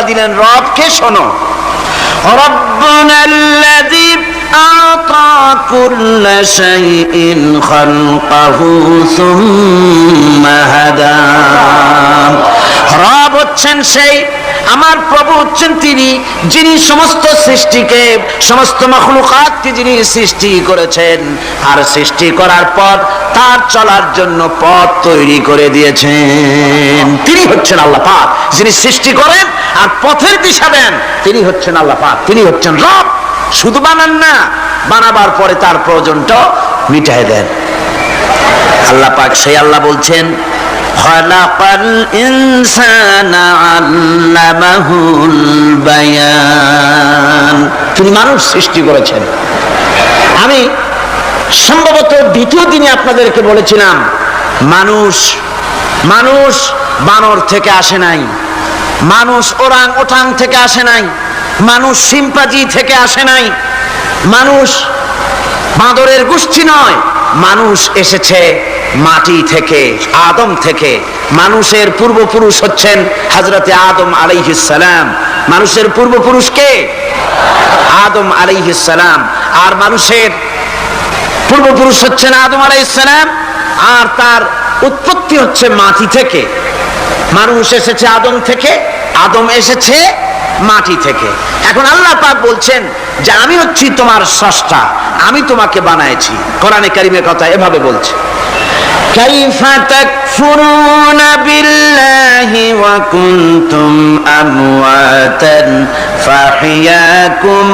দিলেন রবকে শোনো, রব্বুনাল্লাযী আ'তা কুল্লা শাইইন খালকাহু সুম্মা হাদা। রব হচ্ছেন সেই, আমার প্রভু হচ্ছেন তিনি, যিনি সমস্ত সৃষ্টিকে, সমস্ত মাখলুকাতকে যিনি সৃষ্টি করেছেন, আর সৃষ্টি করার পর তার চলার জন্য পথ তৈরি করে দিয়েছেন। তিনি হচ্ছেন আল্লাহ পাক, যিনি সৃষ্টি করেন আর পথের দিশা দেন। তিনি হচ্ছেন আল্লাহ পাক, তিনি হচ্ছেন রব। শুধু বানান না, বানাবার পরে তার প্রয়োজনটাও মিটায় দেন। আল্লাহ পাক সেই আল্লাহ বলছেন, খালাকাল ইনসানা আল্লামাহুল বায়ান। তিনি মানুষ সৃষ্টি করেছেন। আমি সম্ভবত দ্বিতীয় দিনে আপনাদেরকে বলেছিলাম, মানুষ বানর থেকে আসে নাই, মানুষ ওরাং ওটাং থেকে আসে নাই, মানুষ শিম্পাজি থেকে আসে নাই, মানুষ বাঁদরের গোষ্ঠী নয়, মানুষ এসেছে মাটি থেকে, আদম থেকে। মানুষের পূর্বপুরুষ হচ্ছেন হযরতে আদম আলাইহিস সালাম। মানুষের পূর্বপুরুষ কে? আদম আলাইহিস সালাম। আর মানুষের পূর্বপুরুষ হচ্ছেন আদম আলাইহিস সালাম, আর তার উৎপত্তি হচ্ছে মাটি থেকে। মানুষ এসেছে আদম থেকে, আদম এসেছে মাটি থেকে। এখন আল্লাহ পাক বলছেন যে আমি হচ্ছি তোমার স্রষ্টা, আমি তোমাকে বানাইছি। কোরআনে কারীমের কথা এভাবে বলছে, কাইফা তাকফুরুনা বিল্লাহি ওয়া কুনতুম আমওয়াতান ফাহিয়াকুম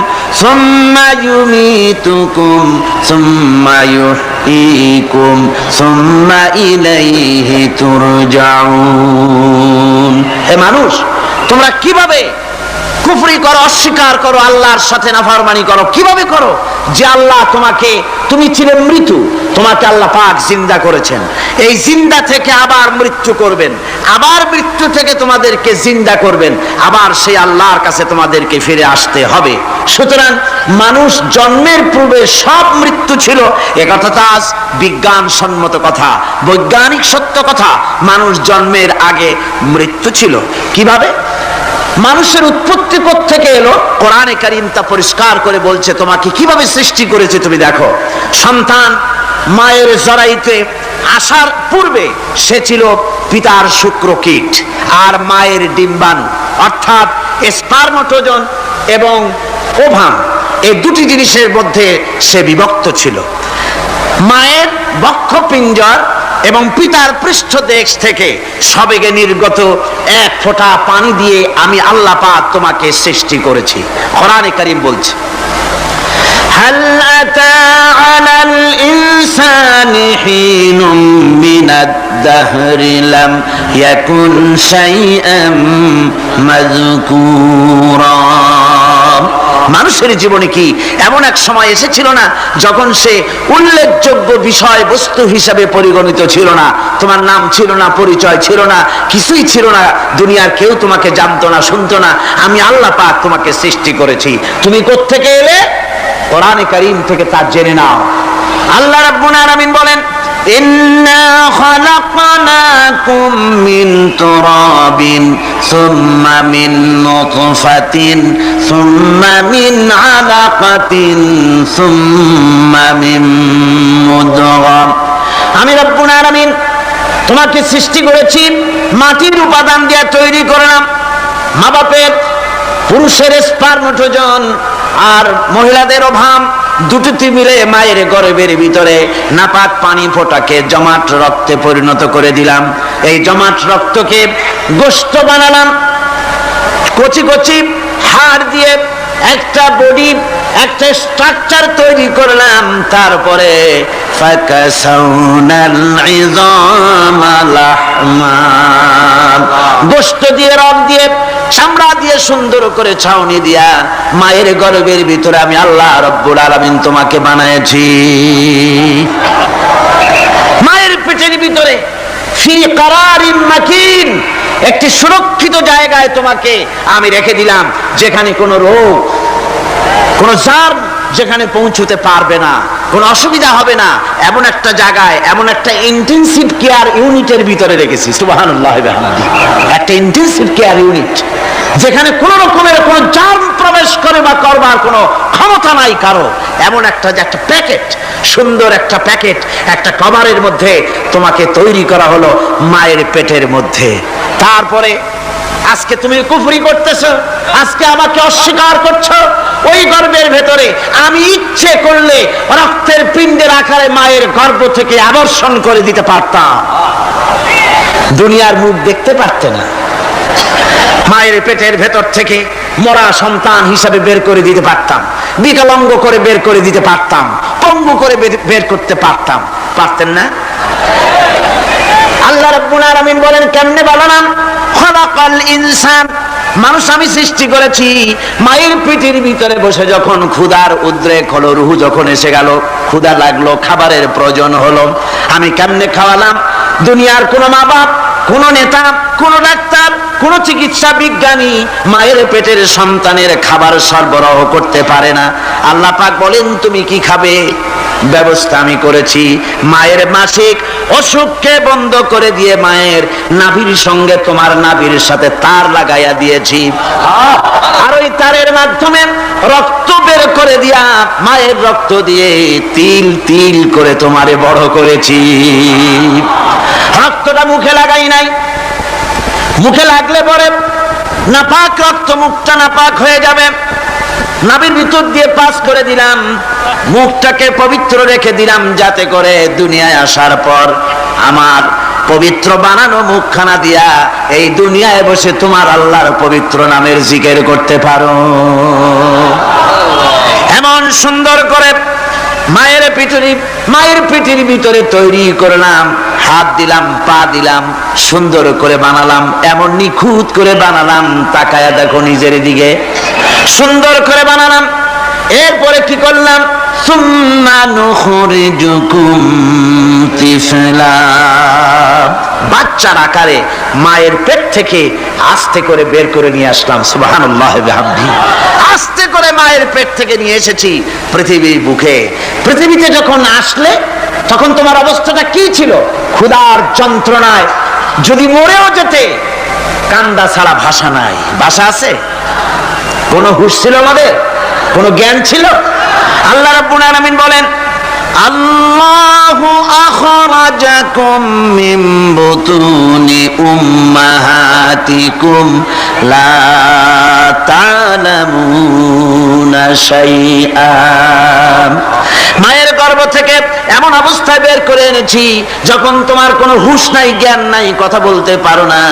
সুম্মা ইউমীতুকুম সুম্মা ইউহয়ীকুম সুম্মা ইলাইহি তুরজাউন। হে মানুষ, তোমরা কিভাবে কুফরি করো, অস্বীকার করো, আল্লাহর সাথে নাফরমানি করো? কিভাবে করো? যে আল্লাহ তোমাকে, তুমি ছিলে মৃত্যু, তোমাকে আল্লাহ পাক জিন্দা করেছেন। এই জিন্দা থেকে আবার মৃত্যু করবেন, আবার মৃত্যু থেকে তোমাদেরকে জিন্দা করবেন, আবার সেই আল্লাহর কাছে তোমাদেরকে ফিরে আসতে হবে। সুতরাং মানুষ জন্মের পূর্বে সব মৃত্যু ছিল, একথা তো আজ বিজ্ঞানসম্মত কথা, বৈজ্ঞানিক সত্য কথা। মানুষ জন্মের আগে মৃত্যু ছিল। কিভাবে? মানুষের উৎপত্তি থেকে এলো, কোরআনে কারীম তা পরিষ্কার করে বলছে। তোমাকে কিভাবে সৃষ্টি করেছে তুমি দেখো। সন্তান মায়ের জরায়ুতে আসার পূর্বে সে ছিল পিতার শুক্রকীট আর মায়ের ডিম্বাণু, অর্থাৎ স্পার্মটোজন এবং ওভাম, এই দুটি জিনিসের মধ্যে সে বিভক্ত ছিল। মায়ের বক্ষপিঞ্জর এবং পিতার পৃষ্ঠদেশ থেকে সবেগে নির্গত এক ফোঁটা পানি দিয়ে আমি আল্লাহ পাক তোমাকে সৃষ্টি করেছি। কোরআনে কারীম বলছে, হাল আতা আলাল ইনসানি হিনুম মিনাদ দাহরি লাম ইয়াকুন শাইআম মাযকুরা। মানুষের জীবনে কি এমন এক সময় এসেছিল না যখন সে উল্লেখযোগ্য বিষয় বস্তু হিসাবে পরিগণিত ছিল না? তোমার নাম ছিল না, পরিচয় ছিল না, কিছুই ছিল না, দুনিয়ার কেউ তোমাকে জানতো না, শুনতো না। আমি আল্লাহ পাক তোমাকে সৃষ্টি করেছি। তুমি কোত্থেকে এলে? কোরআনে কারীম থেকে তা জেনে নাও। আল্লাহ রাব্বুল আলামিন বলেন, ইন্না খালাকনাকুম মিন তুরাবিন সুম্মা মিন নুতফাতিন সুম্মা মিন আলাকাতিন সুম্মা মিন মুদগা। আমি রব্বুল আলামিন তোমাকে সৃষ্টি করেছি, মাটির উপাদান দিয়ে তৈরি করলাম। মা বাপের, পুরুষের স্পার্মটোজন আর মহিলাদের ওভাম দুটোতে মিলে মায়ের গর্ভের ভিতরে নাপাক পানি ফোঁটাকে জমাট রক্তে পরিণত করে দিলাম। এই জমাট রক্তকে গোশত বানালাম, কচি কচি হাড় দিয়ে একটা বডি, একটা স্ট্রাকচার তৈরি করলাম। তারপরে ফাকাসাউনাল ইযামা লাহমা, গোশত দিয়ে, রগ দিয়ে, চামড়া দিয়ে সুন্দর করে ছাউনি দিয়া মায়ের গর্ভের ভিতরে আমি আল্লাহ রব্বুল আলামিন তোমাকে বানাইছি। মায়ের পেটের ভিতরে ফি কারারিন মাকিন, একটি সুরক্ষিত জায়গায় তোমাকে আমি রেখে দিলাম, যেখানে কোনো রোগ, কোনো জার্ম যেখানে পৌঁছতে পারবে না, কোনো অসুবিধা হবে না, এমন একটা জায়গায়, এমন একটা ইন্টেনসিভ কেয়ার ইউনিটের ভিতরে রেখেছি। সুবহানাল্লাহ। একটা ইন্টেনসিভ কেয়ার ইউনিট, যেখানে কোন রকমের কোন জার্ম প্রবেশ করে বা করবার কোনো ক্ষমতা নাই কারো, এমন একটা যে একটা প্যাকেট, সুন্দর একটা প্যাকেট, একটা কভারের মধ্যে তোমাকে তৈরি করা হলো মায়ের পেটের মধ্যে। তারপরে আজকে তুমি কুফরি করতেছো, আজকে আমাকে অস্বীকার করছো। ওই গর্ভের ভেতরে আমি ইচ্ছে করলে রক্তের পিণ্ডের আকারে মায়ের গর্ভ থেকে আবর্ষণ করে দিতে পারতাম, দুনিয়ার মুখ দেখতে পারতে না। মায়ের পেটের ভেতর থেকে মরা সন্তান হিসাবে বের করে দিতে পারতাম, বিকলাঙ্গ করে বের করে দিতে পারতাম, পঙ্গু করে বের করতে পারতাম, পারতেন না? আল্লাহ রাব্বুল আলামিন বলেন কেমনে বলেন, খলাকাল ইনসান, মানুষ আমি সৃষ্টি করেছি মায়ের পেটের ভিতরে বসে। যখন ক্ষুধার উদ্রেক হলো, রুহু যখন এসে গেল, ক্ষুধা লাগলো, খাবারের প্রয়োজন হলো, আমি কেমনে খাওয়ালাম? দুনিয়ার কোন মা বাপ, কোন নেতা, কোন ডাক্তার, কোন চিকিৎসা বিজ্ঞানী মায়ের পেটের সন্তানের খাবার সরবরাহ করতে পারে না। আল্লাহ পাক বলেন তুমি কি খাবে? ব্যবস্থা আমি করেছি। মায়ের মাসিক অসুখকে বন্ধ করে দিয়ে মায়ের নাভির সঙ্গে তোমার নাভির সাথে তার লাগাইয়া দিয়েছি, আর ওই তারের মাধ্যমে রক্ত বের করে দিয়া মায়ের রক্ত দিয়ে তিল তিল করে তোমারে বড় করেছি। রক্তটা মুখে লাগাই নাই, মুখে লাগলে পরে নাপাক রক্ত, মুখটা নাপাক হয়ে যাবে। নাভির ভিতর দিয়ে পাস করে দিলাম, মুখটাকে পবিত্র রেখে দিলাম, যাতে করে দুনিয়ায় আসার পর আমার পবিত্র বানানো মুখখানা দিয়া এই দুনিয়ায় বসে তোমার আল্লাহর পবিত্র নামের জিকির করতে পারো। এমন সুন্দর করে মায়ের পিঠের ভিতরে তৈরি করলাম, হাত দিলাম, পা দিলাম, সুন্দর করে বানালাম, এমন নিখুঁত করে বানালাম, তাকায়া দেখো নিজের দিকে, সুন্দর করে বানালাম। এরপরে কি করলাম? সুম্মা নুখরিজুকুম তিফলা, বাচ্চার আকারে মায়ের পেট থেকে আস্তে করে বের করে নিয়ে আসলাম। সুবহানাল্লাহ ওয়া বিহামদিহি, আস্তে করে মায়ের পেট থেকে নিয়ে এসেছি পৃথিবীর বুকে। পৃথিবীতে যখন আসলে তখন তোমার অবস্থাটা কি ছিল? ক্ষুধার যন্ত্রণায় যদি মরেও যেতে, কান্দা ছাড়া ভাষা নাই। ভাষা আছে? কোনো হুঁশ ছিল আমাদের? কোনো জ্ঞান ছিল? আল্লাহ রাব্বুল আলামিন বলেন, আল্লাহু আখরাজাকুম মিন বুতুনি উম্মাহাতিকুম লা তা'লামুনা শাইআ, মায়ের গর্ভ থেকে এমন অবস্থায় বের করে এনেছি যখন তোমার কোনো হুঁশ নাই, জ্ঞান নাই, কথা বলতে পারো না,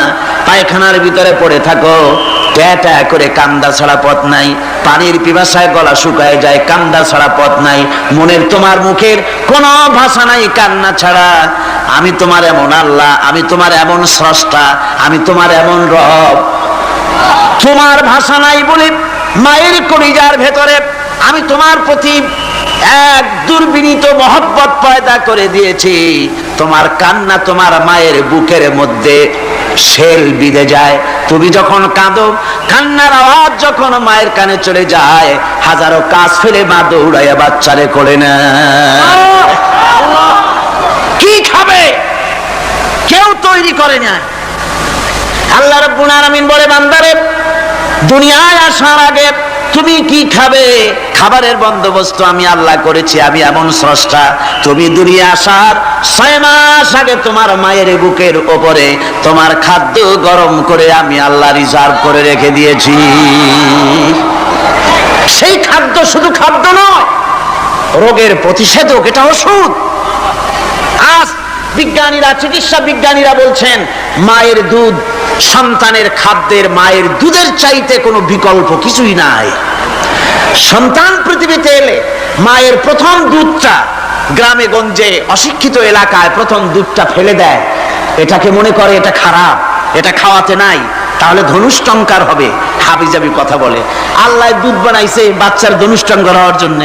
পায়খানার ভিতরে পড়ে থাকো, ট্যাটা করে, কান্দা ছাড়া পথ নাই, পানির পিপাসায় গলা শুকায় যায়, কান্দা ছাড়া পথ নাই, মনের তোমার মুখের কোনো ভাষা নাই কান্না ছাড়া। আমি তোমার এমন আল্লাহ, আমি তোমার এমন স্রষ্টা, আমি তোমার এমন রব। তোমার ভাষা নাই বলে মায়ের কলিজার ভেতরে আমি তোমার প্রতি এক দুর্বিনীত মহব্বত পয়দা করে দিয়েছি। তোমার কান্না তোমার মায়ের বুকের মধ্যে শেল বিঁধে যায়। তুমি যখন কাঁদো, কান্নার আওয়াজ যখন মায়ের কানে চলে যায়, হাজারো কাজ ফেলে মা দৌড়াইয়া বাচ্চারে কোলে নেয়। কি খাবে কেউ তৈরি করে না। আল্লাহ রাব্বুল আলামিন বলে, বান্দারে দুনিয়ায় আসার আগে তুমি কি খাবে, খাবারের বন্দোবস্ত আমি আল্লাহ করেছি, আমি এমন স্রষ্টা। তুমি দুনিয়া আসার 6 মাস আগে তোমার মায়ের বুকের ওপরে তোমার খাদ্য গরম করে আমি আল্লাহ রিজার্ভ করে রেখে দিয়েছি। সেই খাদ্য শুধু খাদ্য নয়, রোগের প্রতিষেধক, এটা ওষুধ। আজ বিজ্ঞানীরা, চিকিৎসা বিজ্ঞানীরা বলছেন মায়ের দুধ সন্তানের খাদ্যের, মায়ের দুধের চাইতে কোনো বিকল্প কিছুই নাই। সন্তান পৃথিবীতে এলে মায়ের প্রথম দুধটা, গ্রামে গঞ্জে অশিক্ষিত এলাকায় প্রথম দুধটা ফেলে দেয়, এটাকে মনে করে এটা খারাপ, এটা খাওয়াতে নাই, তাহলে ধনুষ্টঙ্কার হবে, হাবিজাবি কথা বলে। আল্লাহ দুধ বানাইছে বাচ্চার ধনুষ্টঙ্কার হওয়ার জন্য।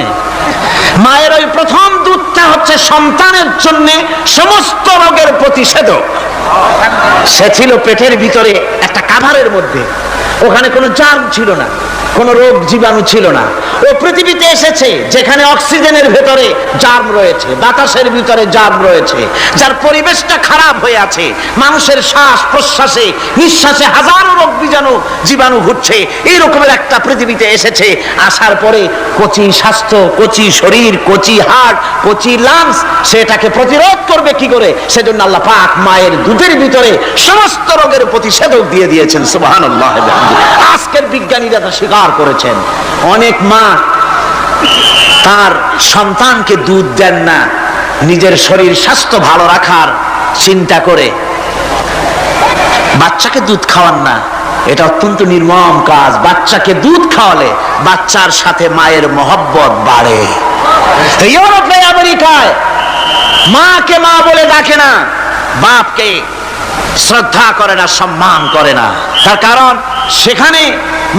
মায়ের ওই প্রথম দুধটা হচ্ছে সন্তানের জন্য সমস্ত রোগের প্রতিষেধক। সে ছিল পেটের ভিতরে একটা কাভারের মধ্যে, ওখানে কোনো জার্ম ছিল না, কোনো রোগ জীবাণু ছিল না। ও পৃথিবীতে এসেছে যেখানে অক্সিজেনের ভেতরে জার্ম রয়েছে, বাতাসের ভিতরে জার্ম রয়েছে, যার পরিবেশটা খারাপ হয়ে আছে, মানুষের শ্বাস প্রশ্বাসে নিঃশ্বাসে হাজারো রোগ জীবাণু ঘুরছে, এই রকমের একটা পৃথিবীতে এসেছে। আসার পরে কচি স্বাস্থ্য, কচি শরীর, কচি হার্ট, কচি লাংস, সেটাকে প্রতিরোধ করবে কি করে? সেজন্য আল্লাহ পাক মায়ের দুধের ভিতরে সমস্ত রোগের প্রতিষেধক দিয়ে দিয়েছেন। সুবহানাল্লাহ। আজকের বিজ্ঞানীরা তা স্বীকার করেছেন। অনেক মা তার সন্তানকে দুধ দেন না, নিজের শরীর স্বাস্থ্য ভালো রাখার চিন্তা করে বাচ্চাকে দুধ খাওয়ান না। এটা অত্যন্ত নির্মম কাজ। বাচ্চাকে দুধ খাওয়ালে বাচ্চার সাথে মায়ের মহব্বত বাড়ে। ইউরোপে, আমেরিকায় মাকে মা বলে ডাকে না, বাপকে শ্রদ্ধা করে না, সম্মান করে না। তার কারণ সেখানে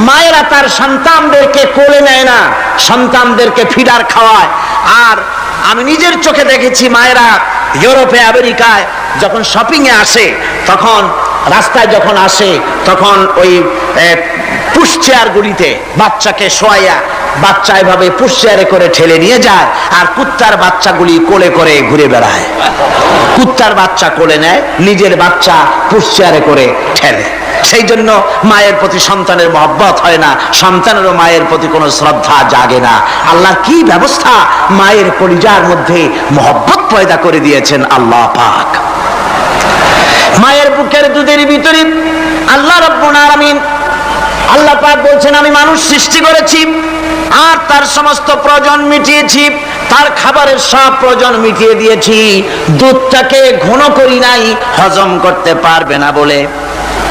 মায়েরা তার সন্তানদেরকে কোলে নেয় না, সন্তানদেরকে ফিডার খাওয়ায়। আর আমি নিজের চোখে দেখেছি মায়েরা ইউরোপে, আমেরিকায় যখন শপিং এ আসে, তখন রাস্তায় যখন আসে, তখন ওই পুশ চেয়ার গুলিতে বাচ্চাকে শোয়াইয়া বাচ্চা এভাবে পুশ চেয়ারে করে ঠেলে নিয়ে যায়, আর কুত্তার বাচ্চাগুলি কোলে করে ঘুরে বেড়ায়। কুত্তার বাচ্চা কোলে নেয়, নিজের বাচ্চা পুশ চেয়ারে করে ঠেলে। সেই জন্য মায়ের প্রতি সন্তানের মহব্বত হয় না, সন্তানেরও মায়ের প্রতি কোনো শ্রদ্ধা জাগে না। আল্লাহ কি ব্যবস্থা মায়ের কলিজার মধ্যে মহব্বত পয়দা করে দিয়েছেন আল্লাহ পাক। মায়ের বুকের দুধের ভিতরে আল্লাহ রাব্বুল আলামিন, আল্লাহ পাক বলছেন, আমি মানুষ সৃষ্টি করেছি আর তার সমস্ত প্রয়োজন মিটিয়েছি, তার খাবারের সব প্রয়োজন মিটিয়ে দিয়েছি। দুধটাকে ঘন করি নাই হজম করতে পারবে না বলে,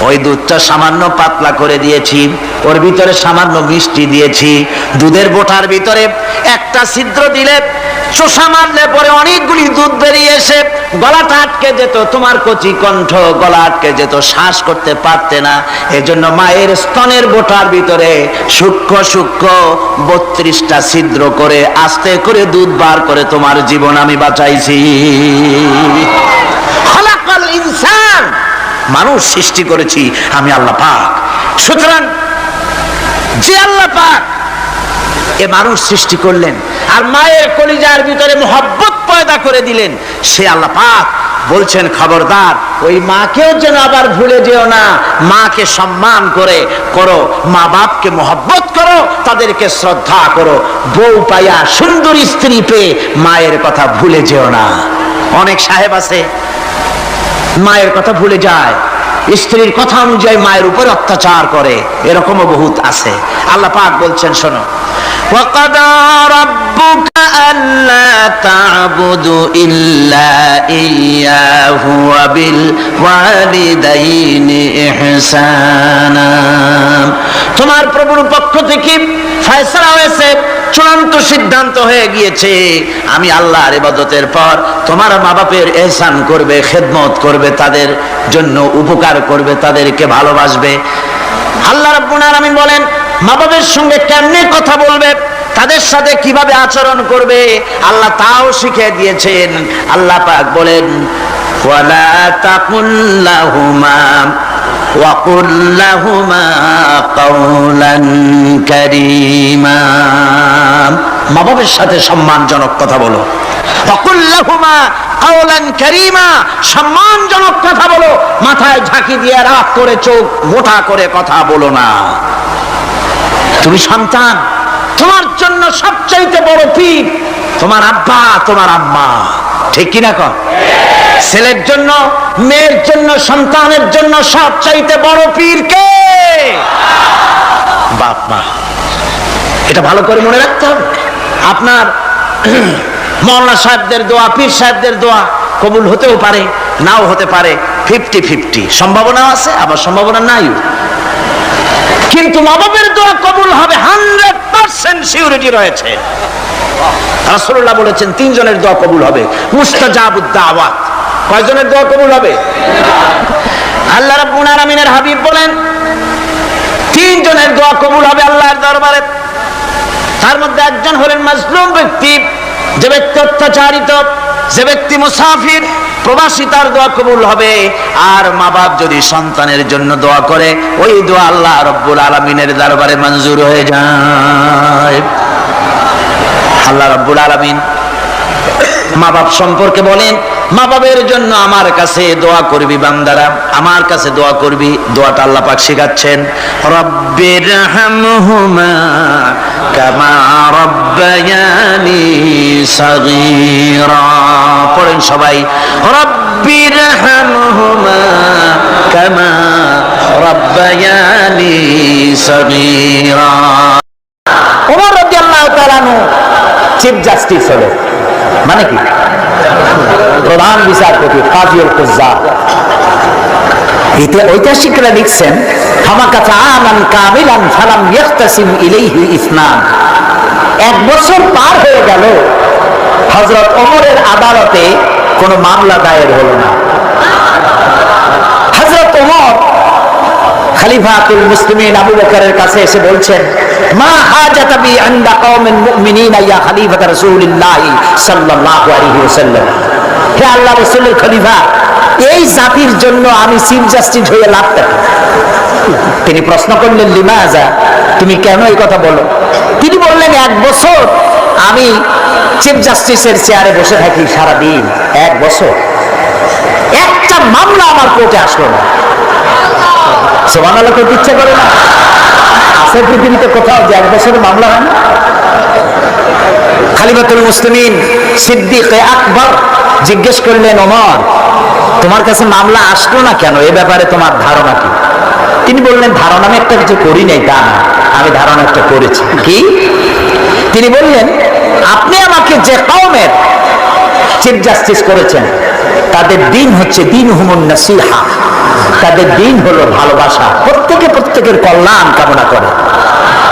ওই দুধটা সামান্য পাতলা করে দিয়েছি, ওর ভিতরে সামান্য মিষ্টি দিয়েছি। দুধের বোটার ভিতরে একটা ছিদ্র দিলে, চোষা মারলে পরে অনেকগুলি দুধ বেরিয়ে এসে গলাটা আটকে যেত, তোমার কচি কণ্ঠ গলা আটকে যেত, শ্বাস করতে পারতে না। এজন্য মায়ের স্তনের বোটার ভিতরে সূক্ষ্ম সূক্ষ্ম 32টা ছিদ্র করে আস্তে করে দুধ বার করে তোমার জীবন আমি বাঁচাইছি। খলাকাল ইনসান, মানুষ সৃষ্টি করেছি আমি আল্লাহ পাক। সুতরাং যে আল্লাহ পাক এ মানুষ সৃষ্টি করলেন আর মায়ের কলিজার ভিতরে মোহব্বত পয়দা করে দিলেন, সে আল্লাহ পাক বলছেন, খবরদার ওই মাকেও যেন আবার ভুলে যেও না। মাকে সম্মান করে করো, মা বাপকে মোহব্বত করো, তাদেরকে শ্রদ্ধা করো। বউ পাইয়া, সুন্দর স্ত্রী পেয়ে মায়ের কথা ভুলে যেও না। অনেক সাহেব আছে মায়ের কথা ভুলে যায়, স্ত্রীর কথা অনুযায়ী মায়ের উপর অত্যাচার করে, এরকমও বহুত আছে। আল্লাহ পাক বলছেন, শোনো, وَقَضَى رَبُّكَ أَلَّا تَعْبُدُوا إِلَّا إِيَّاهُ وَبِالْوَالِدَيْنِ إِحْسَانًا। তোমার প্রভুর পক্ষ থেকে ফয়সালা হয়েছে, চূড়ান্ত সিদ্ধান্ত হয়ে গিয়েছে, আমি আল্লাহর ইবাদতের পর তোমার মা বাপের ইহসান করবে, খেদমত করবে, তাদের জন্য উপকার করবে, তাদেরকে ভালোবাসবে। আল্লাহ রাব্বুল আলামিন বলেন, মা বাবার সঙ্গে কেমনে কথা বলবে, তাদের সাথে কিভাবে আচরণ করবে, আল্লাহ তাও শিখিয়ে দিয়েছেন। আল্লাহ পাক বলেন, ওয়ালা তাকুল লাহুমা ওয়া কুল লাহুমা কাওলান কারীমা। মা বাবার সাথে সম্মানজনক কথা বলো। ওয়া কুল লাহুমা কাওলান কারীমা, সম্মানজনক কথা বলো। মাথায় ঝাঁকি দিয়ে রাগ করে চোখ মোটা করে কথা বলো না। তুমি সন্তান, তোমার জন্য সবচাইতে বড় পীর তোমার আব্বা, তোমার আম্মা, ঠিক কিনা কর? ছেলের জন্য, মেয়ের জন্য, সন্তানের জন্য সবচাইতে বড় পীর কে? বাপ মা। এটা ভালো করে মনে রাখতে হবে। আপনার মাওলানা সাহেবদের দোয়া, পীর সাহেবদের দোয়া কবুল হতেও পারে, নাও হতে পারে, 50-50 সম্ভাবনা আছে, আবার সম্ভাবনা নাই। কিন্তু মা বাবার দোয়া কবুল হবে 100% সিউরিটি রয়েছে। রাসূলুল্লাহ বলেছেন 3 জনের দোয়া কবুল হবে, মুস্তাজাবুদ দাওয়াত। কয়জনের দোয়া কবুল হবে? আল্লাহ রাব্বুল আলামিনের হাবিব বলেন 3 জনের দোয়া কবুল হবে আল্লাহর দরবারে। তার মধ্যে একজন হলেন মাজলুম ব্যক্তি, যে ব্যক্তি অত্যাচারিত, যে ব্যক্তি মুসাফির, প্রবাসী তার দোয়া কবুল হবে। আর মা বাপ যদি সন্তানের জন্য দোয়া করে, ওই দোয়া আল্লাহ রব্বুল আলামিনের দরবারে মঞ্জুর হয়ে যায়। আল্লাহ রব্বুল আলামিন মা বাপ সম্পর্কে বলেন, মা বাবের জন্য আমার কাছে দোয়া করবি বান্দারা, আমার কাছে দোয়া করবি। দোয়াটা আল্লাহ পাক শেখাচ্ছেন, রব্বিরহামহুমা কামা রব্বায়ানি সাগীরা। পড়েন সবাই, রব্বিরহামহুমা কামা রব্বায়ানি সাগীরা। ওমর রাদিয়াল্লাহু তাআলা আনহু চিফ জাস্টিস হলেন, মানে কি প্রধান বিচারপতি, কাজীউল কুজ্জাত। ঐতিহাসিকরা লিখছেন, হামাকাতা আমান কামিলান ফালাম ইয়াখতাসিম ইলাইহি ইসনান। এক বছর পার হয়ে গেল, হযরত ওমরের আদালতে কোনো মামলা দায়ের হলো না। হযরত ওমর খলিফাতুল মুসলিমিন আবু বকরের কাছে এসে বলছেন, মা হাজাতা বি ইনদা কওমিন মুমিনিন ইয়া খলিফাত রাসূলুল্লাহ সাল্লাল্লাহু আলাইহি ওয়াসাল্লাম। হে আল্লাহর রাসূলের খলিফা, এই জাতির জন্য আমি চিফ জাস্টিস হয়ে লাভটা কি? তিনি প্রশ্ন করলেন, লিমাজা, তুমি কেন এই কথা বলো? তিনি বললেন, এক বছর আমি চিফ জাস্টিসের চেয়ারে বসে থাকি সারাদিন, এক বছর একটা মামলা আমার কোর্টে আসলো না। সুবহানাল্লাহ, করতে ইচ্ছা করে না? আছে পৃথিবীতে কোথাও যে এক বছরের মামলা হয় না? খলিফাতুল মুসলিমিন সিদ্দিক আকবর জিজ্ঞেস করলেন, ওমর, তোমার কাছে মামলা আসলো না কেন? এ ব্যাপারে তোমার ধারণা কি? তিনি বললেন, ধারণা আমি একটা কিছু করি নাই তা না, আমি ধারণা একটা করেছি। কি? তিনি বললেন, আপনি আমাকে যে কওমের চিফ জাস্টিস করেছেন তাদের দিন হচ্ছে দীনহুমুন নাসিহা, তাদের দিন হলো ভালোবাসা, প্রত্যেকে প্রত্যেকের কল্যাণ কামনা করে।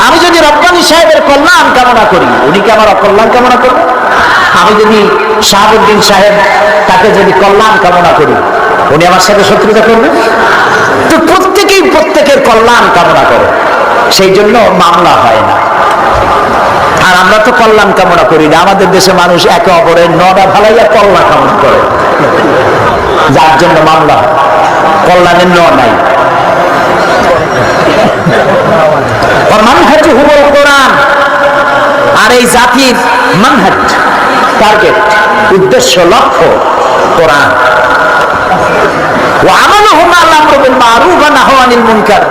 আমি যদি রব্বানী সাহেবের কল্যাণ কামনা করি, উনি কি আমার অকল্যাণ কামনা করবে? আমি যদি শাহাবুদ্দিন সাহেব তাকে যদি কল্যাণ কামনা করি, উনি আমার সাথে শত্রুতা করবে? তো প্রত্যেকেই প্রত্যেকের কল্যাণ কামনা করে, সেই জন্য মামলা হয় না। আর আমরা তো কল্যাণ কামনা করি না। আমাদের দেশে মানুষ একে অপরের নডা ভালাইয়া কল্যাণ কামনা করে, যার জন্য মামলা হয়। কল্যাণের ন নাই। মানহাজ হুবুল কোরআন, আর এই জাতির মানহাজ, টার্গেট, উদ্দেশ্য, লক্ষ্য কোরআন। ওয়া আমালুহুম আল-আমরু বিল মারুফ ওয়া নাহয়ু আনিল মুনকার।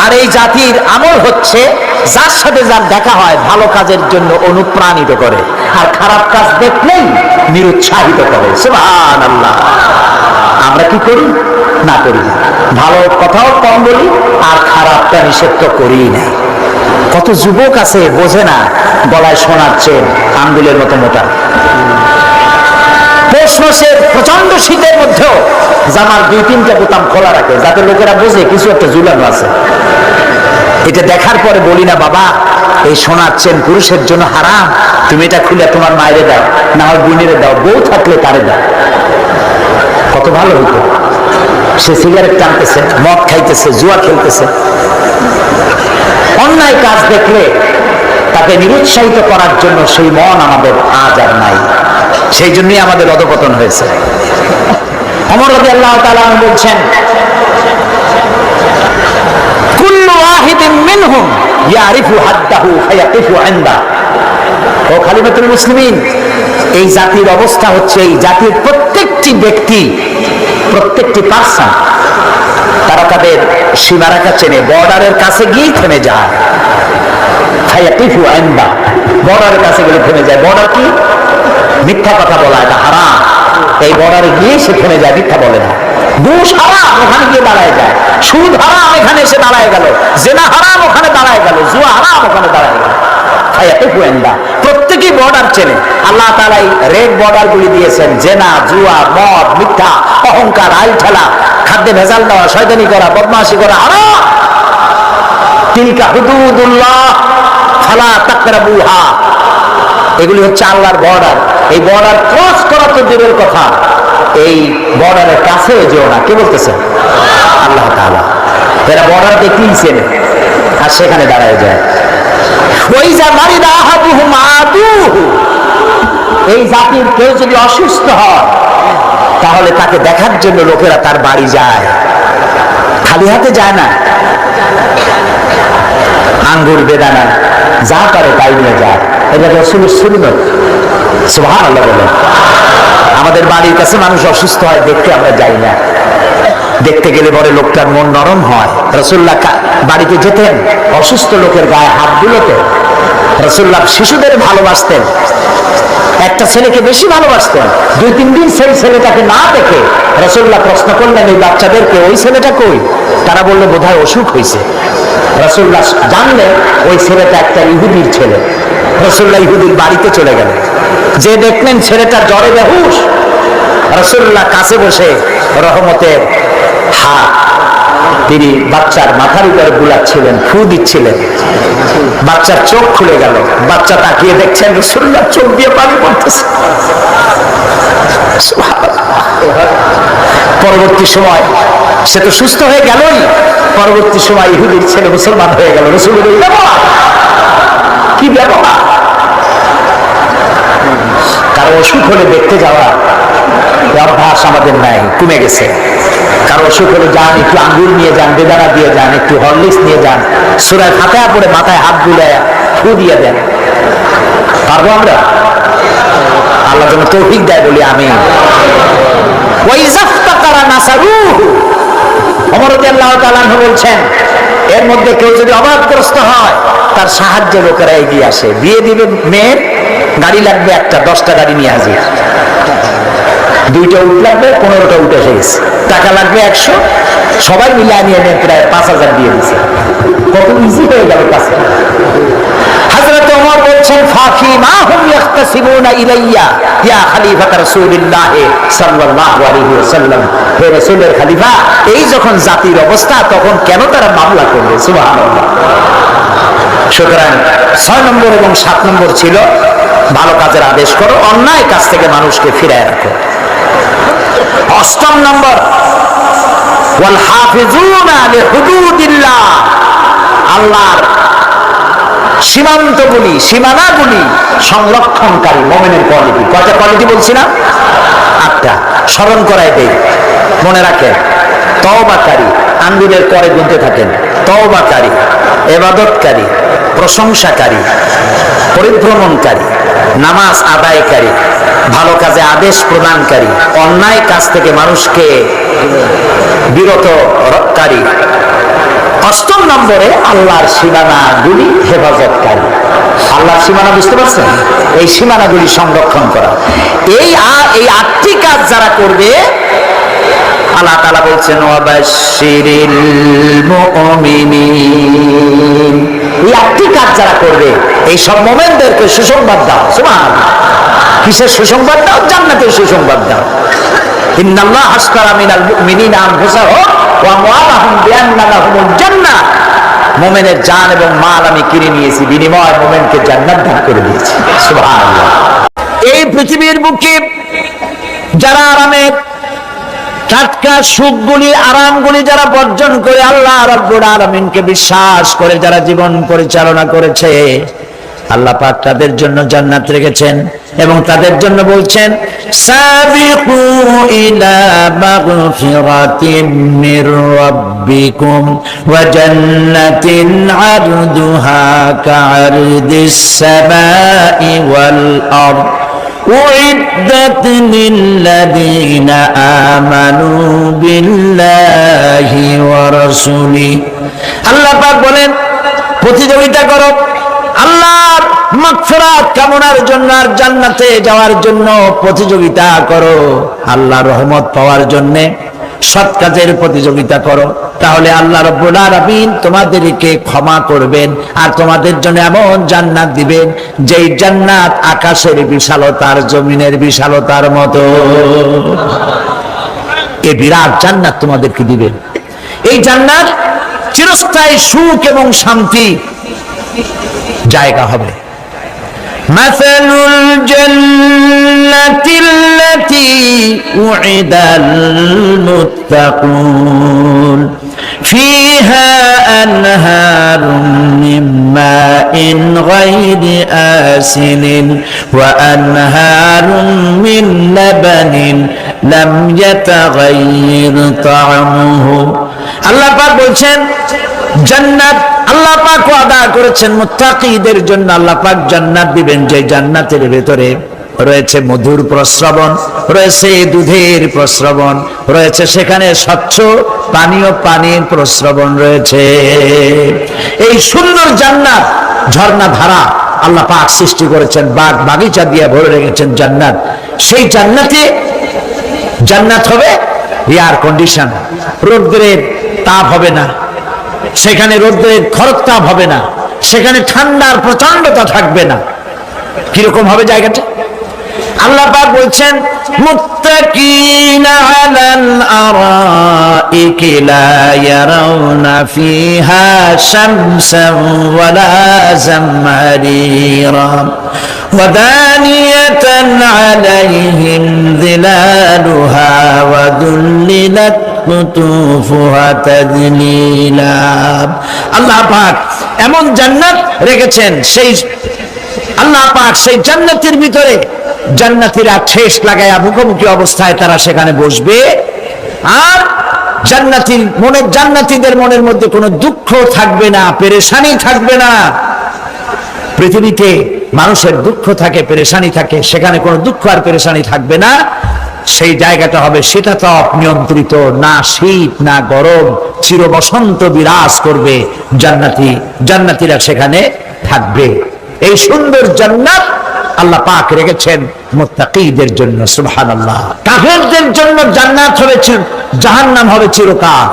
আর এই জাতির আমল হচ্ছে যার সাথে যার দেখা হয় ভালো কাজের জন্য অনুপ্রাণিত করে, আর খারাপ কাজ দেখলেই নিরুৎসাহিত করে। সুবহানাল্লাহ। আমরা কি করি? না করি। ভালো কথাও কম বলি, আর খারাপটা নিষেধ তো করি না। কত যুবক আছে বোঝে না, গলায় সোনার চেন আঙ্গুলের মতো মোটা, পৌষ মাসের প্রচন্ড শীতের মধ্যেও জামার 2-3টা বোতাম খোলা রাখে, যাতে লোকেরা বোঝে কিছু একটা ঝুলানো আছে। এটা দেখার পরে বলি না, বাবা এই সোনার চেন পুরুষের জন্য হারাম, তুমি এটা খুলে তোমার মায়েরে দাও, না হয় বোনেরে দাও, বউ থাকলে তারে দাও। কত ভালো হইতো। সে সিগারেট টানতেছে, মদ খাইতেছে, জুয়া খেলতেছে। অন্যায় কাজ দেখলে তাকে নিরুৎসাহিত করার জন্য সেই মন আমাদের আজ আর নাই। সেই জন্যই আমাদের অধপতন হয়েছে। ওমর রাদিয়াল্লাহু তাআলা বলছেন, কুল্লু ওয়াহিদিন মিনহুম ইয়ারিফু হাদ্দাহু ফায়াকিফু ইনদা। ও খলিফাতুল মুসলিমিন, এই জাতির অবস্থা হচ্ছে, এই জাতির প্রত্যেকটি ব্যক্তি, প্রত্যেকটি পার্সন, তারা তাদের সীমারেখা চেনে, বর্ডারের কাছে গিয়েই থেমে যায়। ফায়াকিফু ইনদা, বর্ডারের কাছে গেলে থেমে যায়। বর্ডার কি? মিথ্যা কথা বলা, এটা হারাম। এই বর্ডারে গিয়ে সে থেমে যায়, মিথ্যা বলে না। ঘুষ হারাম, ওখানে গিয়ে দাঁড়ায় যায়। সুদ হারাম, এখানে এসে দাঁড়ায় গেল। জিনা হারাম, ওখানে দাঁড়ায় গেল। জুয়া হারাম, ওখানে দাঁড়ায় গেল। প্রত্যেকেই বর্ডার চেনে। আল্লাহ তাআলা রেড বর্ডার গুলি দিয়েছেন। জেনা, জুয়া, মদ, মিথ্যা, অহংকার, আইল ঠেলা, খাদ্যে ভেজাল দেওয়া, শয়তানি করা, বদমাশি করা হারাম। তিলকা হুদুদুল্লাহ ফালা তাকরাবুহা, এগুলি হচ্ছে আল্লাহর বর্ডার। এই বর্ডার ক্রস করা তো দূরের কথা, এই বর্ডারের কাছেও যেও না। কে বলতেছে? আল্লাহ তাআলা। এরা বর্ডার দেখলেই চেনে, আর সেখানে দাঁড়ায় যায়। এই জাতির কেউ যদি অসুস্থ হয়, তাহলে তাকে দেখার জন্য লোকেরা তার বাড়ি যায়, খালি হাতে যায় না। আঙ্গুর, বেদানা যা পারে তাই নিয়ে যায়, এটা রাসূলের সুন্নাত। সুবহানাল্লাহ বলেন। আমাদের বাড়ির কাছে মানুষ অসুস্থ হয়, দেখতে আমরা যাই না। দেখতে গেলে পরে লোকটার মন নরম হয়। রাসূলুল্লাহ বাড়িতে যেতেন, অসুস্থ লোকের গায়ে হাত বুলোতেন। রাসূলুল্লাহ শিশুদের ভালোবাসতেন, একটা ছেলেকে বেশি ভালোবাসতেন। 2-3 দিন সেই ছেলেটাকে না দেখে রাসূলুল্লাহ প্রশ্ন করলেন, এই বাচ্চাদেরকে ওই ছেলেটা কই? তারা বললো বোধহয় অসুখ হয়েছে। রাসূলুল্লাহ জানলেন ওই ছেলেটা একটা ইহুদির ছেলে। রাসূলুল্লাহ ইহুদির বাড়িতে চলে গেলেন, যে দেখলেন ছেলেটা জ্বরে বেহুশ। রাসূলুল্লাহ কাছে বসে রহমতের হাত তিনি বাচ্চার মাথার উপরে বুলাচ্ছিলেন, ফু দিচ্ছিলেন। বাচ্চার চোখ খুলে গেল, বাচ্চা তাকিয়ে দেখছেন রাসূলুল্লাহ চোখ দিয়ে পানি পড়তেছে। পরবর্তী সময় সে তো সুস্থ হয়ে গেলই, পরবর্তী সময় ইহুদির ছেলে মুসলমান হয়ে গেল। রাসূলুল্লাহ কি ব্যবহার! কারো অসুখ হলে দেখতে যাওয়া অভ্যাস আমাদের নাই, কমে গেছে। কারো অসুখ হলে যান, একটু আঙ্গুর নিয়ে যান, বেদানা দিয়ে যান, একটু হরলিক্স নিয়ে যান, সূরা ফাতিহা পড়ে মাথায় হাত বুলায় ফু দিয়ে দেন। পারবো আমরা? আল্লাহ যেন তৌফিক দেয়, বলি আমিন। ওমর রাদিয়াল্লাহু তাআলা বলছেন, এর মধ্যে কেউ যদি অভাবগ্রস্ত হয় তার সাহায্যে লোকেরা এগিয়ে আসে। বিয়ে দিবে মেয়ের, গাড়ি লাগবে একটা, 10টা গাড়ি নিয়ে হাজির। 2টা উট লাগবে, 15টা উট এসে গেছে। টাকা লাগবে 100, সবাই মিলে নিয়ে প্রায় 5000 দিয়ে দিচ্ছে। কত ইজি হয়ে গেল কাছে। হযরত ওমর বলছেন, ফাকি মা হুম ইয়াখতাসিবুনা ইলাইয়া ইয়া খলিফাত রাসূলুল্লাহ সাল্লাল্লাহু আলাইহি ওয়াসাল্লাম। হে রাসূলের খলিফা, এই যখন জাতির অবস্থা, তখন কেন তারা মামলা করবে? সুবহানাল্লাহ। সুতরাং 6 নম্বর এবং 7 নম্বর ছিল ভালো কাজের আদেশ করো, অন্যায় কাজ থেকে মানুষকে ফিরায় রাখো। 8 নম্বর, ওয়াল হাফিজুনা লিহুদুদিল্লাহ, আল্লাহর সীমান্তগুলি, সীমানাগুলি সংরক্ষণকারী মুমিনের কোয়ালিটি। কয়টা কোয়ালিটি বলছি না? 8টা। স্মরণ করাই দেই, মনে রাখেন। তওবাকারী, আঙ্গুলের পরে গুনতে থাকেন। তওবাকারী, ইবাদতকারী, প্রশংসাকারী, পরিভ্রমণকারী, নামাজ আদায়কারী, ভালো কাজে আদেশ প্রদানকারী, অন্যায় কাজ থেকে মানুষকে বিরত রক্ষাকারী। 8 নম্বরে আল্লাহর সীমানাগুলি হেফাজতকারী। আল্লাহর সীমানা বুঝতে পারছেন? এই সীমানাগুলি সংরক্ষণ করা। এই 8টি কাজ যারা করবে, আল্লাহ তাআলা বলছেন, ওয়াবাশশিরিল মুমিনিন। এই 8টি কাজ যারা করবে, এই সব মুমিনদেরকে সুসংবাদ দাও। সুবহানাল্লাহ। কিসের সুসংবাদ দাও? জান্নাতের সুসংবাদ দাও। ইন্নাল্লাহ আশতারা মিনাল মুমিনিনা আনফুসাহুম ওয়া আমওয়ালাহুম বিআন্না লাহুমুল জান্নাহ। মুমিনের জান এবং মাল আমি কিনে নিয়েছি, বিনিময়ে মুমিনকে জান্নাত দান করে দিয়েছি। সুবহানাল্লাহ। এই পৃথিবীর বুকে যারা আরামের টাটকা সুখগুলি, আরামগুলি যারা বর্জন করে আল্লাহ রাব্বুল আলামিনকে বিশ্বাস করে যারা জীবন পরিচালনা করেছে, আল্লাহ পাক তাদের জন্য জান্নাত রেখেছেন এবং তাদের জন্য বলছেন, সাবিকু ইলা মাগফিরাতিম মির রাব্বিকুম ওয়া জান্নাতিন আরদুহা কাআরদিস সামাই ওয়াল আরদ উইদ্দাত লিল্লাযীনা আমানু বিল্লাহি ওয়া রাসূলিহি। আল্লাহ পাক বলেন, প্রতিযোগিতা করো আল্লাহর মাগফিরাত কামনার জন্য আর জান্নাতে যাওয়ার জন্য প্রতিযোগিতা করো। আল্লাহর রহমত পাওয়ার জন্য সৎ কাজের প্রতিযোগিতা করো, তাহলে আল্লাহ রাব্বুল আলামিন তোমাদেরকে ক্ষমা করবেন আর তোমাদের জন্য এমন জান্নাত দিবেন যেই জান্নাত আকাশের বিশালতার, জমিনের বিশালতার মতো। এই বিরাট জান্নাত তোমাদেরকে দিবেন। এই জান্নাত চিরস্থায়ী সুখ এবং শান্তি জায়গা হবে। মাসালুল জান্নাতিল্লাতী উইদাল মুত্তাকুন ফিহা আনহারুম মিন মাইন গায়রি আসিলিন ওয়া আনহারুম মিন লাবানিন لم يتغير طعمه আল্লাহ পাক বলছেন জান্নাত আল্লাহ পাক ওয়াদা করেছেন মুত্তাকিদের জন্য আল্লাহ পাক জান্নাত দিবেন যে জান্নাতের ভিতরে রয়েছে মধুর প্রস্রবণ, রয়েছে দুধের প্রস্রবণ, রয়েছে সেখানে স্বচ্ছ পানির প্রস্রবণ রয়েছে। এই সুন্দর জান্নাত ঝর্ণা ধারা আল্লাহ পাক সৃষ্টি করেছেন, বাগ বাগিচা দিয়ে ভরে রেখেছেন জান্নাত। সেই জান্নাত হবে এয়ার কন্ডিশন, রৌদ্রের তাপ হবে না সেখানে, রৌদ্রের খরতাপ হবে না সেখানে, ঠান্ডার প্রচন্ডতা থাকবে না। কিরকম হবে জায়গাটা? আল্লাহ পাক বলছেন মুত্তাকিনা আলাল আরাইকি লা ইয়ারাউনা ফিহা শামসান ওয়ালা জামহারিরা ওয়া দানিয়াতান আলাইহিম যিলালুহা ওয়া দুল্লিলাত কুতুফুহা তাদলিলা। আল্লাহ পাক এমন জান্নাত রেখেছেন, সেই আল্লাহ পাক সেই জান্নাতের ভিতরে জান্নাতীরা ঠেস লাগায়া মুখোমুখি অবস্থায় তারা সেখানে বসবে, আর জান্নাতীদের মনের মধ্যে কোনো দুঃখ থাকবে না, পেরেশানি থাকবে না। পৃথিবীতে মানুষের দুঃখ থাকে, পেরেশানি থাকে, সেখানে কোনো দুঃখ আর পেরেশানি থাকবে না। সেই জায়গাটা হবে শীতাতপ নিয়ন্ত্রিত, না শীত না গরম, চির বসন্ত বিরাজ করবে, জান্নাতীরা সেখানে থাকবে। এই সুন্দর জান্নাত আল্লাহ পাক রেখেছেন মুত্তাকিদের জন্য। সুবহানাল্লাহ। কাফেরদের জন্য জান্নাত হবে, জাহান্নাম হবে চিরকাল।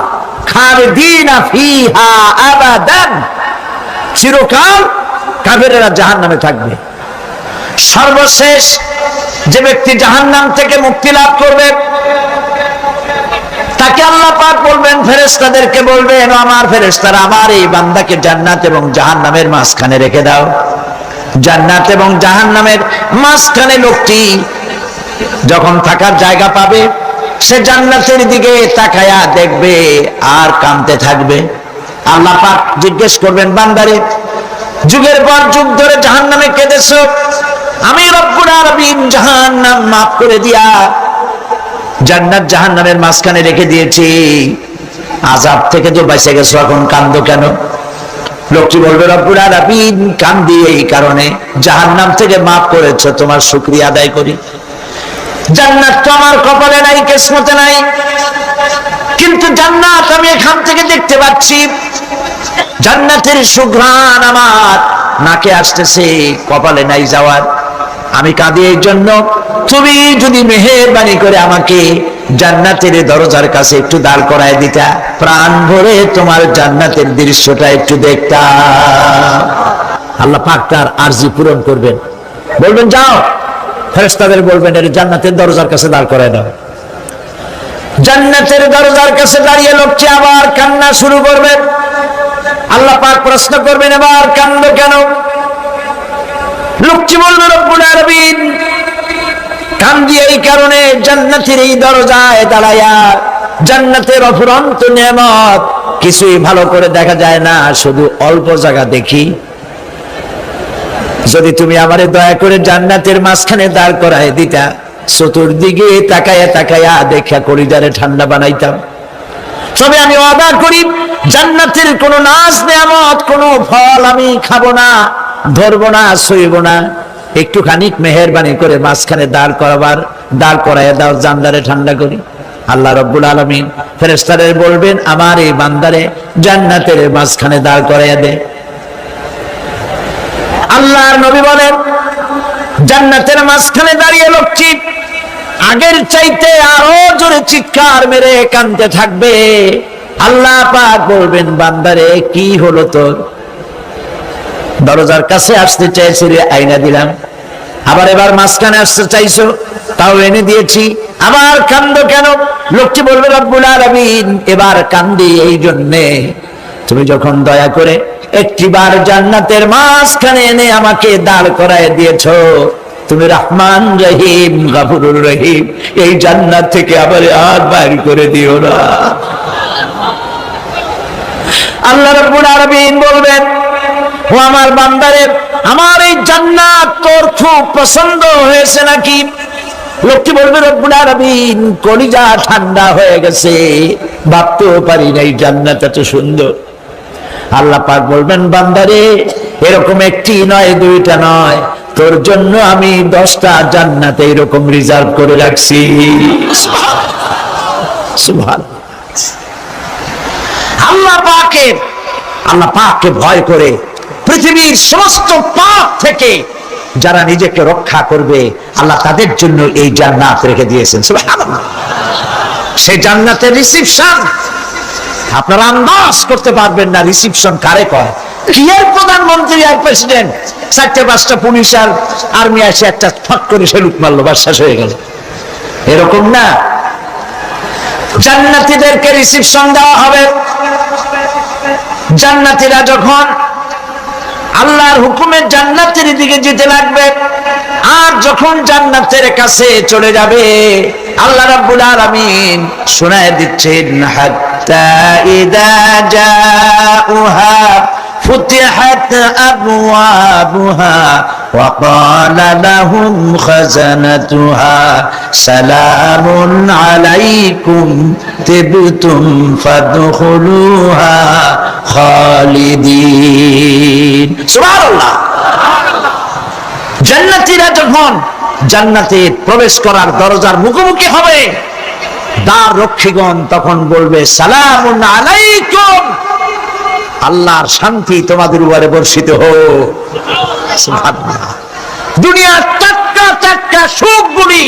খালিদিনা ফিহা আবাদান, চিরকাল কাফেরেরা জাহান্নামে থাকবে। সর্বশেষ যে ব্যক্তি জাহান্নাম থেকে মুক্তি লাভ করবে তাকে আল্লাহ পাক বলবেন, ফেরেশতাদেরকে বলবেন, আমার ফেরেশতারা আমার এই বান্দাকে জান্নাত এবং জাহান্নামের মাঝখানে রেখে দাও। জান্নাত এবং জাহান্নামের মাঝখানে লোকটি যখন থাকার জায়গা পাবে সে জান্নাতের দিকে তাকায়া দেখবে আর কাঁদতে থাকবে। আল্লাহ পাক জিজ্ঞেস করবেন, বান্দারে যুগের পর যুগ ধরে জাহান্নামে কেঁদেছো, আমি রব্বুল আলামিন জাহান্নাম মাফ করে দিয়া জান্নাত জাহান্নামের মাঝখানে রেখে দিয়েছি, আযাব থেকে তো বেঁচে গেছো, এখন কাঁদো কেন? লোকটি বলবে, রব্বুল আলামিন কান্দি এই কারণে, জাহান্নাম থেকে মাফ করেছো, তোমার শুকরিয়া আদায় করি। জান্নাত তো আমার কপালে নাই, কিসমতে নাই, কিন্তু জান্নাত আমি এখান থেকে দেখতে পাচ্ছি, জান্নাতের সুঘ্রাণ আমার নাকে আসতেছে, কপালে নাই যাওয়ার। আমি কাঁদি এই জন্য, তুমি যদি মেহেরবানি করে আমাকে জান্নাতের দরজার কাছে একটু দাঁড় করায় দিতা, প্রাণ ভরে তোমার জান্নাতের দৃশ্যটা একটু দেখতাম। আল্লাহ পাক তার আরজি পূরণ করবেন, বলবেন যাও, ফেরেশতাদের বলবেন এর জান্নাতের দরজার কাছে দাঁড় করায় দাও। জান্নাতের দরজার কাছে দাঁড়িয়ে লোকটি আবার কান্না শুরু করবে। আল্লাহ পাক প্রশ্ন করবেন, এবার কান্দো কেন? লোকটি বলবে, রব্বুল আলামিন কান্দি এই কারণে, জান্নাতের এই দরজায় দাঁড়ায়া জান্নাতের অফুরন্ত নেয়ামত কিছুই ভালো করে দেখা যায় না, শুধু অল্প জায়গা দেখি। যদি তুমি আমারে দয়া করে জান্নাতের মাঝখানে দাঁড় করায় দিতা, চতুর্দিকে তাকায়া তাকায়া দেখা কলিজারে ঠান্ডা বানাইতাম। তবে আমি ওয়াদা করি, জান্নাতের কোন নাজ নেয়ামত, কোন ফল আমি খাবো না, ধরবো না, সইব না। একটুখানি মেহেরবানি করে মাঝখানে দাঁড় করায় দাও, জানদারে ঠান্ডা করি। আল্লাহ রাব্বুল আলামিন ফেরেশতাদের বলবেন, আমার এই বান্দারে জান্নাতের মাঝখানে দাঁড় করাইয়া দে। আল্লাহর নবী বলেন, জান্নাতের মাঝখানে দাঁড়িয়ে লোকটি আগের চাইতে আরো জোরে চিৎকার মেরে কাঁদতে থাকবে। আল্লাহ পাক বলবেন, বান্দারে কি হলো তোর? দরজার কাছে আসতে চাইছিলে, আইনা দিলাম। আবার এবার মাঝখানে আসতে চাইছো, তাও এনে দিয়েছি, আবার কান্দো কেন? লোকটি বলবে, রব্বুল আলামিন এবার কান্দি এই জন্যে, তুমি যখন দয়া করে একটিবার জান্নাতের মাঝখানে এনে আমাকে দাঁড় করায় দিয়েছো, তুমি রহমান রহিম গফুরুর রহিম, এই জান্নাত থেকে আবার আর বাইর করে দিও না। আল্লাহ রাব্বুল আলামিন বলবেন, ও আমার বান্দারে, আমার এই জান্নাত তোর খুব পছন্দ হয়েছে নাকি? লোকটি বলবে রব্বুল আলামিন কলিজা ঠান্ডা হয়ে গেছে, ভাবতেও পারি নাই জান্নাত এত সুন্দর। আল্লাহ পাক বলবেন বান্দারে এরকম একটি নয় দুইটা নয়, তোর জন্য আমি 10টা জান্নাতে এরকম রিজার্ভ করে রাখছি। সুবহানাল্লাহ। আল্লাহ পাককে ভয় করে পৃথিবীর সমস্ত পাপ থেকে যারা নিজেকে রক্ষা করবে আল্লাহ তাদের জন্য এই জান্নাত রেখে দিয়েছেন। সুবহানাল্লাহ। সেই জান্নাতের রিসিপশন আপনারা আন্দাজ করতে পারবেন না রিসিপশন কারে কয়। কি এর প্রধানমন্ত্রী আর প্রেসিডেন্ট 4-5টা পুলিশ আর আর্মি এসে একটা ফট করে সেলুট মারলো, বাস শেষ হয়ে গেল, এরকম না। জান্নাতীদেরকে রিসিপশন দেওয়া হবে। জান্নাতীরা যখন আল্লাহর হুকুমে জান্নাতের দিকে যেতে লাগবে, আর যখন জান্নাতের কাছে চলে যাবে আল্লাহ রাব্বুল আলামিন শোনায় দিচ্ছেন হাত্তা ইদা জাউহা ফুতিহাত আবওয়াবুহা ওয়া ক্বালা লাহুম খাজানাতুহা সালামুন আলাইকুম তিবতুম ফাদখুলুহা খালিদিন। সুবহানাল্লাহ। জান্নাতীরা যখন জান্নাতে প্রবেশ করার দরজার মুখোমুখি হবে, দ্বার রক্ষীগণ তখন বলবে সালামুন আলাইকুম, আল্লাহর শান্তি তোমাদের উপরে বর্ষিত হোক। সুবহানাল্লাহ। দুনিয়ার টাটকা টাটকা সুখগুলি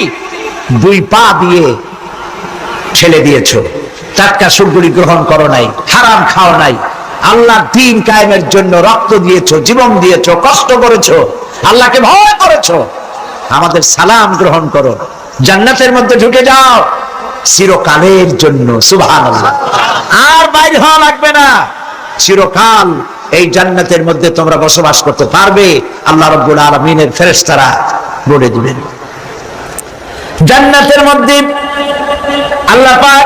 2 পা দিয়ে ছেড়ে দিয়েছো, টাটকা সুখগুলি গ্রহণ করো নাই, হারাম খাও নাই, আল্লাহর দ্বীন কায়েমের জন্য রক্ত দিয়েছো, জীবন দিয়েছো, কষ্ট করেছো, আল্লাহকে ভয় করেছো, আমাদের সালাম গ্রহণ করো, জান্নাতের মধ্যে ঢুকে যাও চিরকালের জন্য। সুবহানাল্লাহ। আর বাইরে হওয়া লাগবে না, চিরকাল এই জান্নাতের মধ্যে তোমরা বসবাস করতে পারবে, আল্লাহ রাব্বুল আলামিনের ফেরেশতারা বলে দিবেন। জান্নাতের মধ্যে আল্লাহ পাক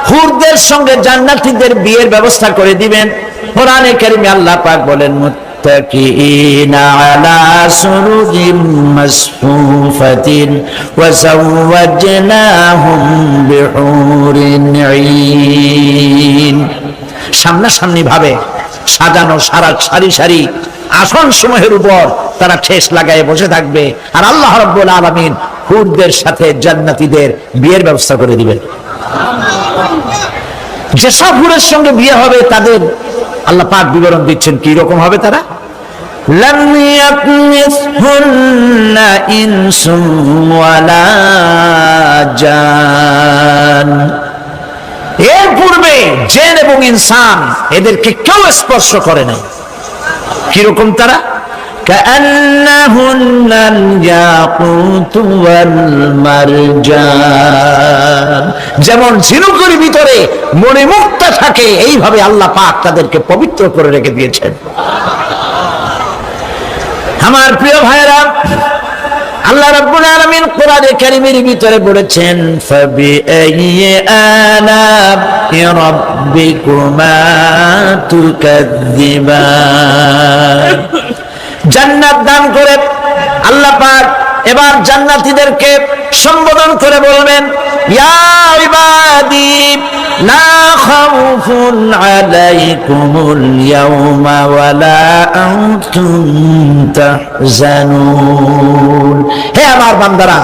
হুরদের সঙ্গে জান্নাতীদের বিয়ের ব্যবস্থা করে দিবেন। কোরআনে কারীমে আল্লাহ পাক বলেন মুত্তাকিনা আলা সুরুরিন মাসফুফাতিন ওয়া যাওয়াজনাহুম বিহুরিন ঈন। সামনাসামনি ভাবে সাজানো সারি সারি আসন সমূহের উপর তারা ঠেস লাগায় বসে থাকবে, আর আল্লাহ রাব্বুল আলামিন হুরদের সাথে জান্নাতীদের বিয়ের ব্যবস্থা করে দিবেন। যেসব হুরের সঙ্গে বিয়ে হবে তাদের আল্লাহ পাক বিবরণ দিচ্ছেন কি রকম হবে তারা। লাম ইয়াতমিসহুন্না ইনসুন ওয়ালা জান। এর পূর্বে জিন এবং ইনসান এদেরকে কেউ স্পর্শ করে নাই। কিরকম তারা? কাআন্নাহুন্নাল ইয়াকুতু ওয়াল মারজান। যেমন ঝিনুকের ভিতরে মণিমুক্তা থাকে, এইভাবে আল্লাহ পাক তাদেরকে পবিত্র করে রেখে দিয়েছেন। আমার প্রিয় ভাইরা, আল্লাহ রাব্বুল আলামিন কোরআনে কারীমের ভিতরে বলেছেন ফাবিআইয়ি আলা'i রাব্বিকুমা তুকাযযিবান। জান্নাত দান করে আল্লাহ পাক এবার জান্নাতীদেরকে সম্বোধন করে বলবেন ইয়া ইবাদি লা খাউফুন আলাইকুমুল ইয়াওমা ওয়ালা আনতুম তাহজানুন। হে আমার বান্দারা,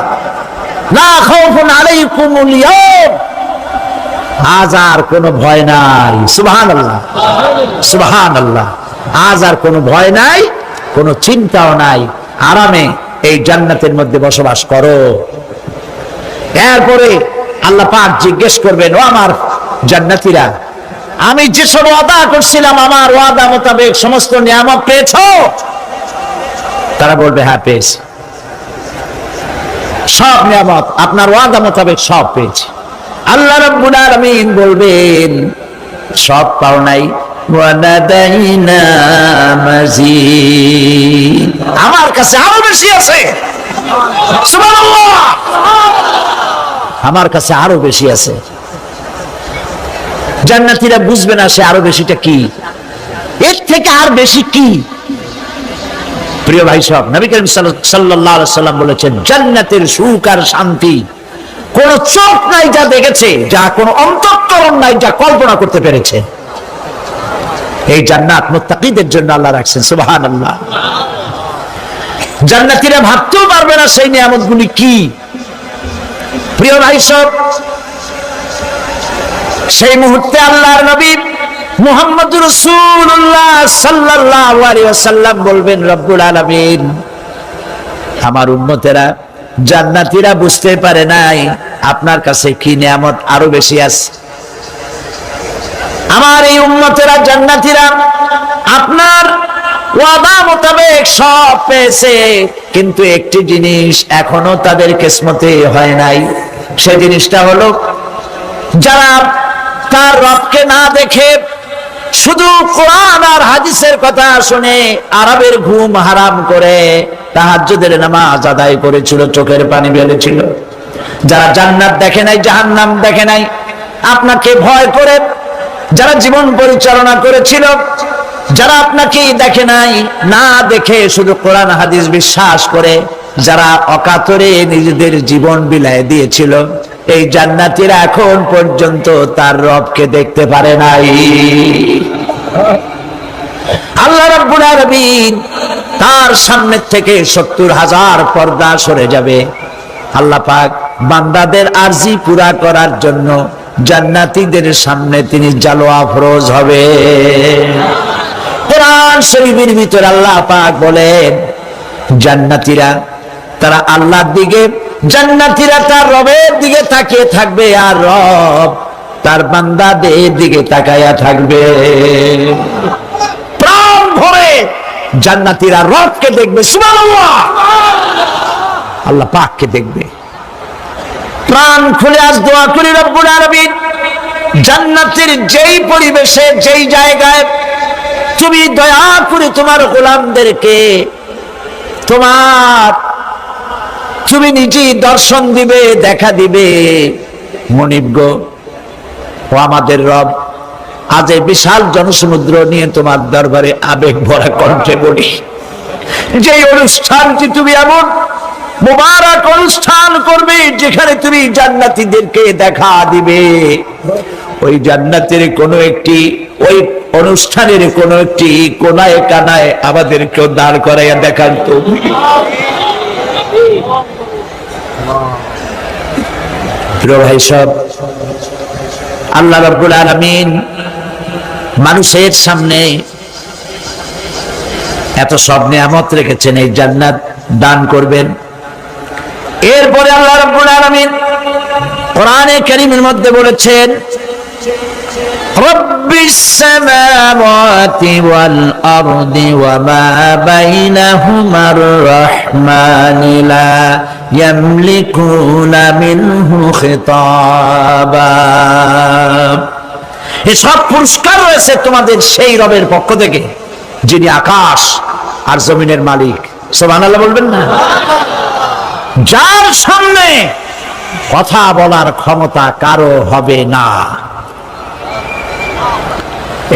লা খাউফুন আলাইকুমুল ইয়াওম, আজ আর কোনো ভয় নাই। সুবহানাল্লাহ, সুবহানাল্লাহ। আজ আর কোনো ভয় নাই, কোনো চিন্তাও নাই, আরামে এই জান্নাতের মধ্যে বসবাস করো। এরপরে আল্লাহ পাক জিজ্ঞেস করবেন ও আমার জান্নাতীরা, আমি যেসব ওয়াদা করছিলাম আমার ওয়াদা মোতাবেক সমস্ত নিয়ামত পেয়েছো? তারা বলবে হ্যাঁ পেয়েছি, সব নিয়ামত আপনার ওয়াদা মোতাবেক সব পেয়েছি। আল্লাহ রাব্বুল আলামিন বলবেন সব পাও নাই, ওয়ালাদাইনা মাজিদ, আমার কাছে আরো বেশি আছে। সুবহানাল্লাহ, আমার কাছে আরো বেশি আছে। জান্নাতীরা বুঝবে না সে আরো বেশিটা কি, এর থেকে আর বেশি কি। প্রিয় ভাই সব, নবী করিম সাল্লাল্লাহু আলাইহি সাল্লাম বলেছেন, জান্নাতের সুখ আর শান্তি কোন চোখ নাই যা দেখেছে, যা কোন অন্তঃকরণ নাই যা কল্পনা করতে পেরেছে। এই জান্নাত মুত্তাকিদের জন্য আল্লাহ রাখছেন। সুবহানাল্লাহ। জান্নাতীরা ভাবতেও পারবে না সেই নিয়ামতগুলি কি। প্রিয় ভাই সব, সেই মুহূর্তে আল্লাহর নবী মুহাম্মদুর রাসূলুল্লাহ সাল্লাল্লাহু আলাইহি ওয়াসাল্লাম বলবেন, রব্বুল আলামিন, আমার উম্মতেরা জান্নাতীরা বুঝতে পারে নাই আপনার কাছে কি নিয়ামত আরো বেশি আছে। আমার এই উম্মতেরা জান্নাতীরা আপনার ওয়াদা মোতাবেক সব পেয়েছে, কিন্তু একটি জিনিস এখনো তাদের কিসমতে হয় নাই। সেই জিনিসটা হলো, যারা তার রবকে না দেখে শুধু কোরআন আর হাদিসের কথা শুনে আরবের ঘুম হারাম করে তাহাজ্জুদের নামাজ আদায় করেছিল, চোখের পানি ফেলেছিল, যারা জান্নাত দেখে নাই, জাহান্নাম দেখে নাই, আপনাকে ভয় করে যারা জীবন পরিচালনা করেছিল, যারা আপনাকে দেখে নাই, না দেখে শুধু কোরআন হাদিস বিশ্বাস করে যারা অকাতরে নিজেদের জীবন বিলায় দিয়েছিল, এই জান্নাতীরা এখন পর্যন্ত তার রবকে দেখতে পারে নাই। আল্লাহ রাব্বুল আলামিন তার সামনে থেকে 70,000 পর্দা সরে যাবে। আল্লাহ পাক বান্দাদের আরজি পুরা করার জন্য জান্নাতীদের সামনে তিনি জালোয়া ফরজ হবে। কোরআন শরীফের ভিতর আল্লাহ পাক বলেন, জান্নাতীরা তারা আল্লাহর দিকে, জান্নাতীরা তার রবের দিকে তাকিয়ে থাকবে, আর রব তার বান্দাদের দিকে তাকায়া থাকবে। প্রাণ ভরে জান্নাতীরা রবকে দেখবে, সুবহানাল্লাহ, আল্লাহ পাককে দেখবে। প্রাণ খুলে আজ দোয়া করি, রব্বুল আলামিন, জান্নাতের যেই পরিবেশে, যেই জায়গায় তুমি দয়া করে তোমার গোলামদেরকে তুমি নিজেই দর্শন দিবে, দেখা দিবে। মনিব গো, ও আমাদের রব, আজ এই বিশাল জনসমুদ্র নিয়ে তোমার দরবারে আবেগ ভরা কণ্ঠে বলি, যে অনুষ্ঠানটি তুমি এমন মুবারক অনুষ্ঠান করবে যেখানে তুমি জান্নাতীদেরকে দেখা দিবে, ওই জান্নাতের কোন একটি, ওই অনুষ্ঠানের কোন একটি কোনায় কানায় আমাদেরকেও দাঁড় করাইয়া দেখান তো। প্রিয় ভাই সব, আল্লাহ রাব্বুল আলামিন মানুষের সামনে এত সব নিয়ামত রেখেছেন, এই জান্নাত দান করবেন। এরপরে আল্লাহ রাব্বুল আলামিন কোরআনে কারীমের মধ্যে বলেছেন, রব্বিস সামাওয়াতি ওয়াল আরদি ওয়া মা বাইনাহুমার রাহমানি লা ইয়ামলিকুনা মিনহু খিতাবা। এসব পুরস্কার রয়েছে তোমাদের সেই রবের পক্ষ থেকে যিনি আকাশ আর জমিনের মালিক। সুবহানাল্লাহ বলবেন না? যার সামনে কথা বলার ক্ষমতা কারো হবে না।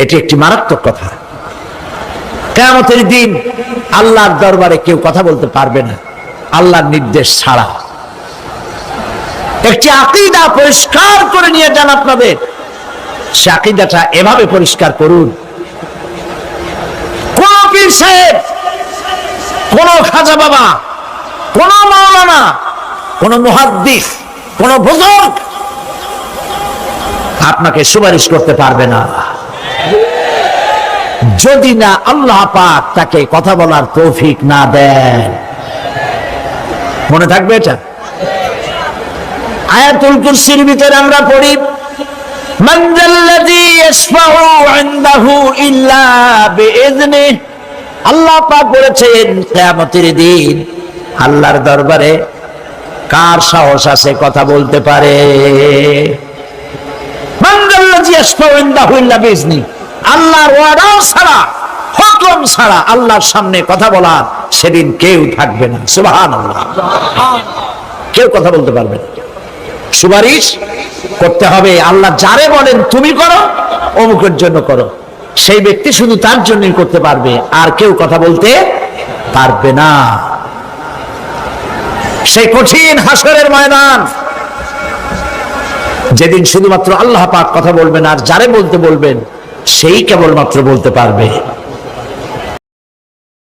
এটি একটি মারাত্মক কথা। কিয়ামতের দিন আল্লাহর দরবারে কেউ কথা বলতে পারবে না আল্লাহর নির্দেশ ছাড়া। একটি আকীদা পরিষ্কার করে নিয়ে যান আপনাদের, সে আকীদাটা এভাবে পরিষ্কার করুন, কোন পীর সাহেব, কোন খাজা বাবা, কোন মাওলানা, কোন মুহাদ্দিস, কোন বুজুর্গ আপনাকে সুপারিশ করতে পারবে না যদি না আল্লাহ পাক তাকে কথা বলার তৌফিক না দেন। মনে থাকবে এটা। আয়াতুল কুরসির ভিতরে আমরা পড়ি, মান যাল্লাযী ইয়াশফাউ ইনদাহু ইল্লা বিইযনিহি। আল্লাহ পাক বলেছেন কিয়ামতের দিন আল্লাহর দরবারে কার সাহস আছে কথা বলতে পারে? মান যাল্লাযী ইয়াশফাউ ইনদাহু ইল্লা বিইযনিহি। আল্লাহর ওয়াদা ছাড়া, হুকুম ছাড়া আল্লাহর সামনে কথা বলার সেদিন কেউ থাকবে না। সুবহানাল্লাহ। কেউ কথা বলতে পারবে না। সুপারিশ করতে হবে আল্লাহ যারে বলেন তুমি করো, অমুকের জন্য করো, সেই ব্যক্তি শুধু তার জন্যই করতে পারবে, আর কেউ কথা বলতে পারবে না। সেই কঠিন হাসরের ময়দান, যেদিন শুধুমাত্র আল্লাহ পাক কথা বলবেন, আর যারে বলতে বলবেন সেই কেবলমাত্র বলতে পারবে।